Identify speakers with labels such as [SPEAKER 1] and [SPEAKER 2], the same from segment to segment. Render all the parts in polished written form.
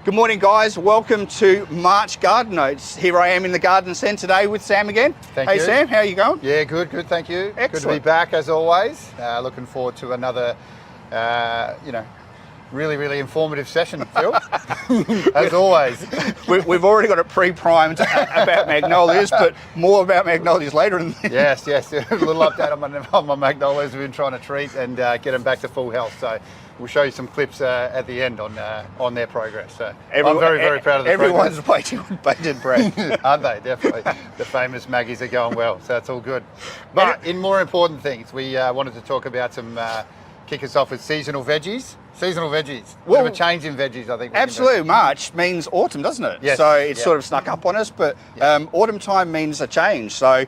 [SPEAKER 1] Good morning, guys. Welcome to March Garden Notes. Here I am in the garden centre today with Sam again.
[SPEAKER 2] Thank you.
[SPEAKER 1] Hey Sam, how are you going?
[SPEAKER 2] Yeah, good, thank you.
[SPEAKER 1] Excellent.
[SPEAKER 2] Good to be back as always. Looking forward to another, really informative session, Phil. As always.
[SPEAKER 1] We've already got it pre-primed about magnolias, but more about magnolias later.
[SPEAKER 2] Yes. A little update on my magnolias we've been trying to treat and get them back to full health. So we'll show you some clips at the end on their progress. So I'm very proud of the
[SPEAKER 1] Everyone's waiting with bated breath.
[SPEAKER 2] Aren't they? Definitely. The famous Maggies are going well, so that's all good. But in more important things, we wanted to talk about kick us off with seasonal veggies. Seasonal veggies. Bit of a change in veggies, I think.
[SPEAKER 1] Absolutely. March means autumn, doesn't it?
[SPEAKER 2] Yes.
[SPEAKER 1] So it's sort of snuck up on us, but autumn time means a change. So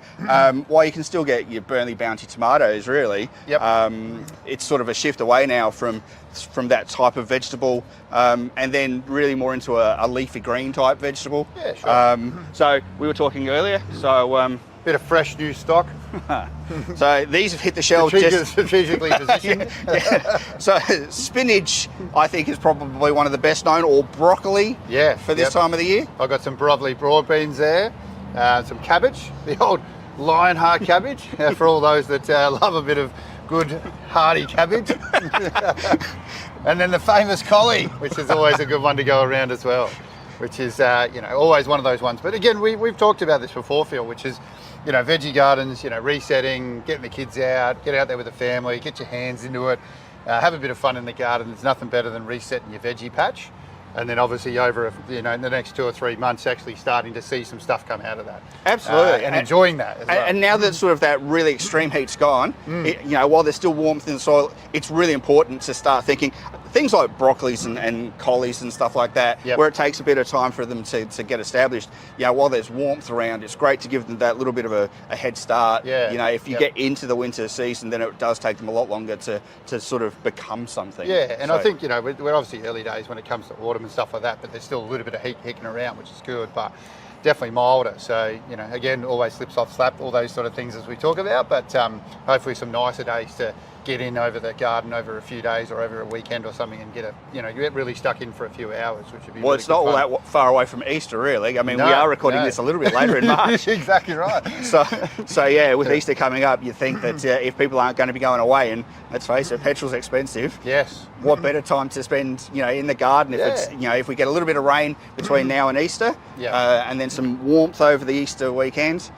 [SPEAKER 1] while you can still get your Burnley Bounty tomatoes, really, it's sort of a shift away now from that type of vegetable, and then really more into a leafy green type vegetable.
[SPEAKER 2] Yeah, sure.
[SPEAKER 1] So we were talking earlier. So
[SPEAKER 2] bit of fresh new stock.
[SPEAKER 1] So these have hit the shelves
[SPEAKER 2] strategically positioned.
[SPEAKER 1] So spinach, I think, is probably one of the best known, or broccoli. For this time of the year.
[SPEAKER 2] I've got some broccoli broad beans there, some cabbage, the old Lionheart cabbage, for all those that love a bit of good hearty cabbage. And then the famous collie, which is always a good one to go around as well, which is always one of those ones. But again, we've talked about this before, Phil, which is veggie gardens, resetting, getting the kids out, get out there with the family, get your hands into it, have a bit of fun in the garden. There's nothing better than resetting your veggie patch. And then obviously over, in the next 2 or 3 months, actually starting to see some stuff come out of that.
[SPEAKER 1] Absolutely.
[SPEAKER 2] And enjoying that as well.
[SPEAKER 1] And now that sort of that really extreme heat's gone, while there's still warmth in the soil, it's really important to start thinking things like broccolis and collies and stuff like that, where it takes a bit of time for them to get established. While there's warmth around, it's great to give them that little bit of a head start. If you get into the winter season, then it does take them a lot longer to sort of become something.
[SPEAKER 2] I think, we're obviously early days when it comes to autumn and stuff like that, but there's still a little bit of heat kicking around, which is good, but definitely milder. So, again, always slip, soft, slap, all those sort of things as we talk about, but hopefully some nicer days to get in over the garden over a few days or over a weekend or something and get get really stuck in for a few hours, which would be
[SPEAKER 1] well,
[SPEAKER 2] really
[SPEAKER 1] it's not all that far away from Easter, really. I mean, we are recording this a little bit later in March.
[SPEAKER 2] Exactly right.
[SPEAKER 1] So yeah, with Easter coming up, you think that if people aren't going to be going away, and let's face it, petrol's expensive.
[SPEAKER 2] Yes.
[SPEAKER 1] What better time to spend, in the garden if it's, if we get a little bit of rain between now and Easter, and then some warmth over the Easter weekend,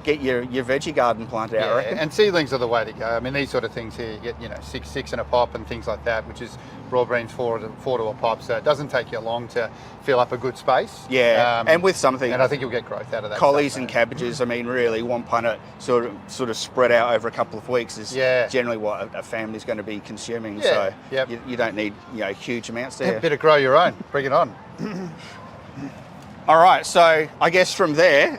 [SPEAKER 1] get your veggie garden planted out, I reckon.
[SPEAKER 2] And seedlings are the way to go. I mean, these sort of things here, you get, six in a pop and things like that, which is broad beans four to a pop, so it doesn't take you long to fill up a good space.
[SPEAKER 1] And with something,
[SPEAKER 2] and I think you'll get growth out of that.
[SPEAKER 1] Collies and cabbages, I mean, really, one punnet sort of spread out over a couple of weeks is generally what a family's going to be consuming. So you don't need huge amounts there.
[SPEAKER 2] A bit of grow your own. Bring it on.
[SPEAKER 1] All right, so I guess from there,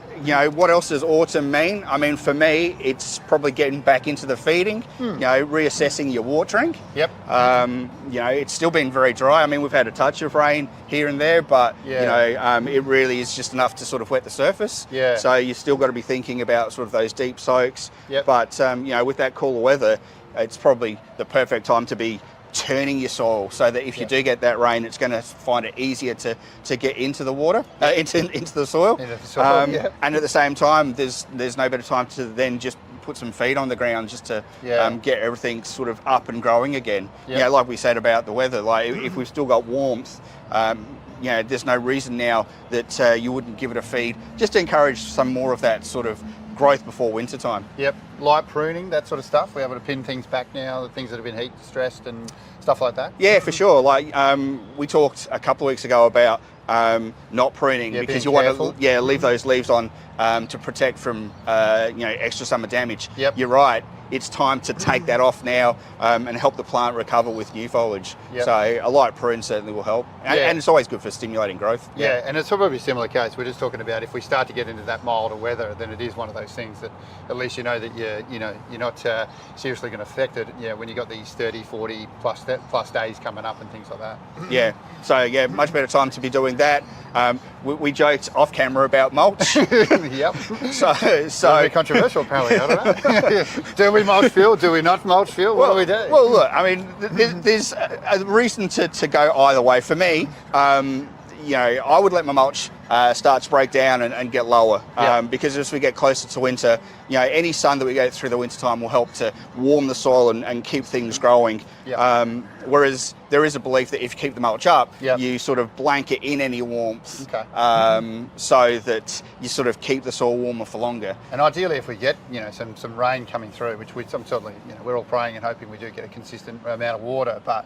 [SPEAKER 1] what else does autumn mean? I mean, for me, it's probably getting back into the feeding, reassessing your watering. It's still been very dry. I mean, we've had a touch of rain here and there, but, it really is just enough to sort of wet the surface. So you've still got to be thinking about sort of those deep soaks. But, with that cooler weather, it's probably the perfect time to be turning your soil so that if you do get that rain, it's going to find it easier to get into the water, into the soil. And at the same time, there's no better time to then just put some feed on the ground just to get everything sort of up and growing again. Like we said about the weather, like if we've still got warmth, there's no reason now that you wouldn't give it a feed, just to encourage some more of that sort of growth before winter time.
[SPEAKER 2] Light pruning, that sort of stuff. We're able to pin things back now, the things that have been heat stressed and stuff like that.
[SPEAKER 1] Yeah, for sure. Like we talked a couple of weeks ago about not pruning because you want to leave those leaves on to protect from extra summer damage. You're right. It's time to take that off now and help the plant recover with new foliage. So a light prune certainly will help, and it's always good for stimulating growth.
[SPEAKER 2] And it's probably a similar case. We're just talking about if we start to get into that milder weather, then it is one of those things that at least that you're not seriously going to affect it. When you got these 30, 40 plus days coming up and things like that.
[SPEAKER 1] So much better time to be doing that. We joked off camera about mulch. So
[SPEAKER 2] very controversial apparently. I don't know. Do we mulch, Phil? Do we not mulch, Phil? What do we do?
[SPEAKER 1] Well, look, I mean, there's a reason to go either way. For me, I would let my mulch start to break down and get lower, because as we get closer to winter, any sun that we get through the winter time will help to warm the soil and keep things growing. Whereas there is a belief that if you keep the mulch up, you sort of blanket in any warmth, so that you sort of keep the soil warmer for longer.
[SPEAKER 2] And ideally, if we get some rain coming through, which I'm certainly we're all praying and hoping we do get a consistent amount of water, but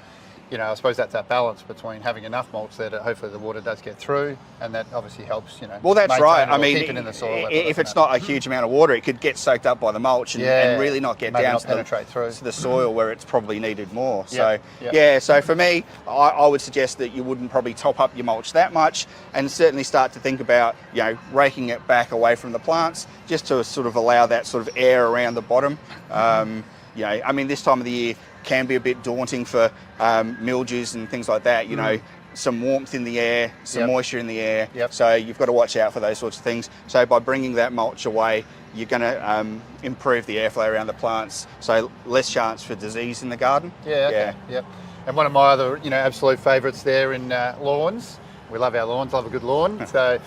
[SPEAKER 2] I suppose that's that balance between having enough mulch there that hopefully the water does get through, and that obviously helps.
[SPEAKER 1] Well, that's right. I mean,
[SPEAKER 2] keep it in the soil
[SPEAKER 1] if it's not a huge amount of water, it could get soaked up by the mulch and really not get down to the soil where it's probably needed more. So so for me, I would suggest that you wouldn't probably top up your mulch that much, and certainly start to think about raking it back away from the plants, just to sort of allow that sort of air around the bottom. I mean, this time of the year can be a bit daunting for mildews and things like that. Some warmth in the air, some moisture in the air. So you've got to watch out for those sorts of things. So by bringing that mulch away, you're going to improve the airflow around the plants, so less chance for disease in the garden.
[SPEAKER 2] And one of my other absolute favourites there in lawns. We love our lawns, love a good lawn. So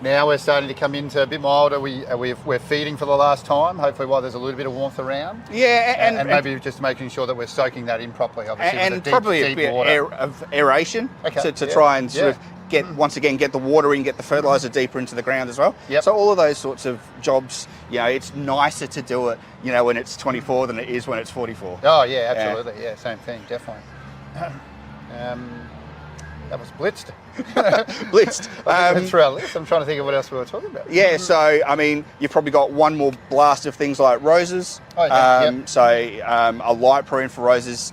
[SPEAKER 2] now we're starting to come into a bit milder. We're feeding for the last time, hopefully while there's a little bit of warmth around. And maybe just making sure that we're soaking that in properly, obviously. And probably a bit
[SPEAKER 1] of aeration to try and sort of get the water in, get the fertiliser deeper into the ground as well. So all of those sorts of jobs, it's nicer to do it, when it's 24 than it is when it's 44.
[SPEAKER 2] Oh yeah, absolutely. Yeah, same thing, definitely. That was blitzed. Through our list. I'm trying to think of what else we were talking about.
[SPEAKER 1] So I mean, you've probably got one more blast of things like roses. So a light prune for roses,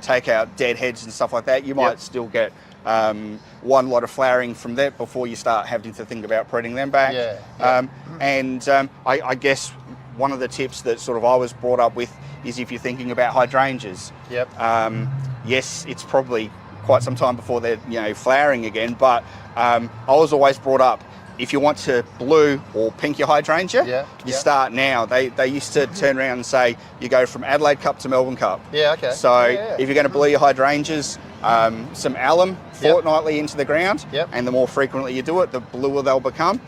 [SPEAKER 1] take out dead heads and stuff like that. You might still get one lot of flowering from that before you start having to think about pruning them back. I guess one of the tips that sort of I was brought up with is if you're thinking about hydrangeas. Yes, it's probably quite some time before they're flowering again, but I was always brought up, if you want to blue or pink your hydrangea, you start now. They used to turn around and say you go from Adelaide Cup to Melbourne Cup. So if you're going to blue your hydrangeas, some alum fortnightly into the ground, and the more frequently you do it, the bluer they'll become.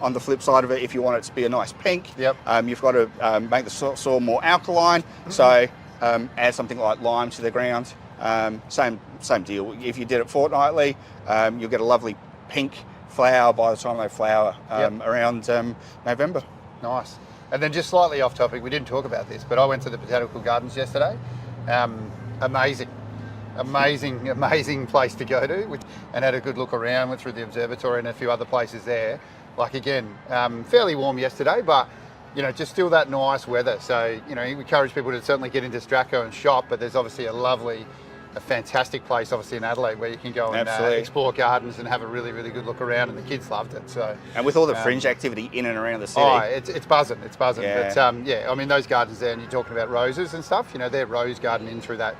[SPEAKER 1] On the flip side of it, if you want it to be a nice pink, you've got to make the soil more alkaline, so add something like lime to the ground. Same deal. If you did it fortnightly, you'll get a lovely pink flower by the time they flower around November.
[SPEAKER 2] Nice. And then just slightly off topic, we didn't talk about this, but I went to the botanical gardens yesterday. Amazing place to go to, and had a good look around, went through the observatory and a few other places there. Like again, fairly warm yesterday, but just still that nice weather. So, we encourage people to certainly get into Stratco and shop, but there's obviously a fantastic place obviously in Adelaide where you can go and explore gardens and have a really, really good look around, and the kids loved it. So, and
[SPEAKER 1] with all the fringe activity in and around the city.
[SPEAKER 2] It's buzzing. But I mean, those gardens there, and you're talking about roses and stuff, they're rose garden in through that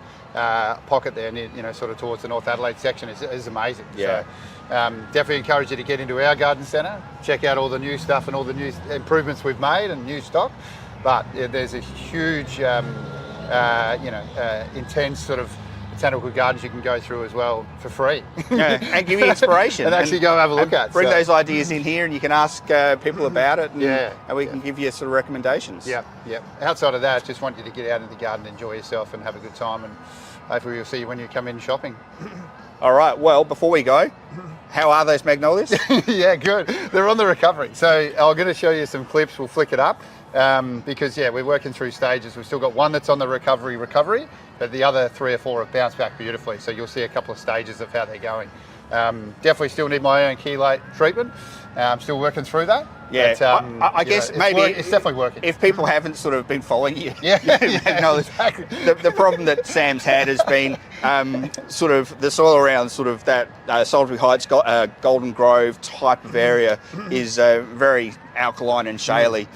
[SPEAKER 2] pocket there near, sort of towards the North Adelaide section is amazing. So definitely encourage you to get into our garden centre, check out all the new stuff and all the new improvements we've made and new stock. But there's a huge intense sort of botanical gardens you can go through as well for free.
[SPEAKER 1] And give you inspiration.
[SPEAKER 2] and actually go have a look at.
[SPEAKER 1] Bring those ideas in here and you can ask people about it, and we can give you sort of recommendations.
[SPEAKER 2] Outside of that, just want you to get out in the garden, enjoy yourself and have a good time, and hopefully we'll see you when you come in shopping.
[SPEAKER 1] All right, well, before we go, how are those magnolias?
[SPEAKER 2] Yeah, good. They're on the recovery. So I'm going to show you some clips. We'll flick it up because, we're working through stages. We've still got one that's on the recovery, but the other 3 or 4 have bounced back beautifully. So you'll see a couple of stages of how they're going. Definitely still need my own chelate treatment. I'm still working through that.
[SPEAKER 1] But, I guess maybe
[SPEAKER 2] it's definitely working.
[SPEAKER 1] If people haven't sort of been following you,
[SPEAKER 2] exactly.
[SPEAKER 1] The problem that Sam's had has been sort of the soil around sort of that Salisbury Heights, Golden Grove type of area is very alkaline and shaly,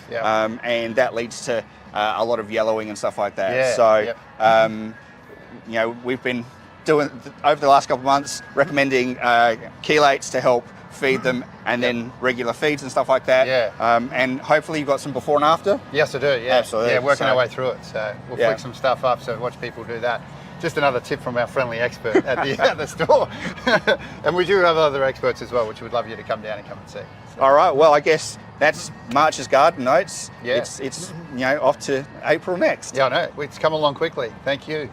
[SPEAKER 1] and that leads to a lot of yellowing and stuff like that. We've been doing over the last couple of months recommending chelates to help feed them, and then regular feeds and stuff like that. And hopefully you've got some before and after.
[SPEAKER 2] Yes, I do.
[SPEAKER 1] Absolutely.
[SPEAKER 2] Working our way through it. So we'll flick some stuff up. So watch people do that. Just another tip from our friendly expert at the store. And we do have other experts as well, which we'd love you to come down and come and see.
[SPEAKER 1] All right. Well, I guess that's March's Garden Notes.
[SPEAKER 2] Yeah.
[SPEAKER 1] It's off to April next.
[SPEAKER 2] Yeah, I know. It's come along quickly. Thank you.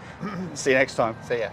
[SPEAKER 1] See you next time.
[SPEAKER 2] See ya.